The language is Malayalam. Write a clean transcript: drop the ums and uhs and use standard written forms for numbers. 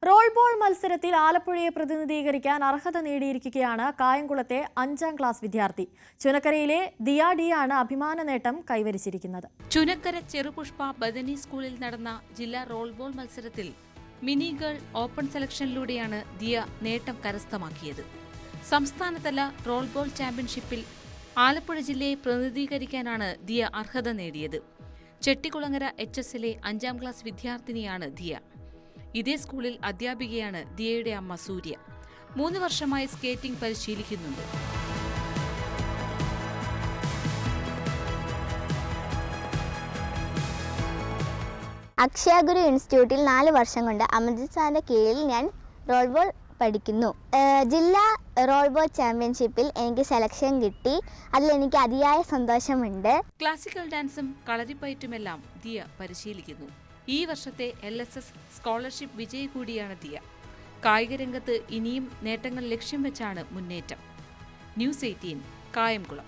റോൾ ബോൾ മത്സരത്തിൽ ആലപ്പുഴയെ പ്രതിനിധീകരിക്കാൻ അർഹത നേടിയിരിക്കുകയാണ് കായംകുളത്തെ 5ാം ക്ലാസ് വിദ്യാർത്ഥി. ചുനക്കരയിലെ ദിയ ഡിയാണ് അഭിമാന നേട്ടം കൈവരിച്ചിരിക്കുന്നത്. ചുനക്കര ചെറുപുഷ്പ ബദനി സ്കൂളിൽ നടന്ന ജില്ലാ റോൾ ബോൾ മത്സരത്തിൽ മിനി ഗേൾ ഓപ്പൺ സെലക്ഷനിലൂടെയാണ് ദിയ നേട്ടം കരസ്ഥമാക്കിയത്. സംസ്ഥാനതല റോൾ ബോൾ ചാമ്പ്യൻഷിപ്പിൽ ആലപ്പുഴ ജില്ലയെ പ്രതിനിധീകരിക്കാനാണ് ദിയ അർഹത നേടിയത്. ചെട്ടികുളങ്ങര HSലെ 5ാം ക്ലാസ് വിദ്യാർത്ഥിനിയാണ് ദിയ. ഇതേ സ്കൂളിൽ അധ്യാപികയാണ് ദിയയുടെ അമ്മ സൂര്യ. 3 വർഷമായി സ്കേറ്റിംഗ് പരിശീലിക്കുന്നുണ്ട്. അക്ഷയഗുരു ഇൻസ്റ്റിറ്റ്യൂട്ടിൽ 4 വർഷം കൊണ്ട് അമർജിത് സാറിന്റെ കീഴിൽ ഞാൻ റോൾ ബോൾ പഠിക്കുന്നു. ജില്ലാ റോൾ ബോൾ ചാമ്പ്യൻഷിപ്പിൽ എനിക്ക് സെലക്ഷൻ കിട്ടി. അതിലെനിക്ക് അതിയായ സന്തോഷമുണ്ട്. ക്ലാസിക്കൽ ഡാൻസും കളരിപ്പയറ്റുമെല്ലാം ദിയ പരിശീലിക്കുന്നു. ഈ വർഷത്തെ LSS സ്കോളർഷിപ്പ് വിജയി കൂടിയാണ് ദിയ. കായിക രംഗത്ത് ഇനിയും നേട്ടങ്ങൾ ലക്ഷ്യം വെച്ചാണ് മുന്നേറ്റം. ന്യൂസ് 18 കായംകുളം.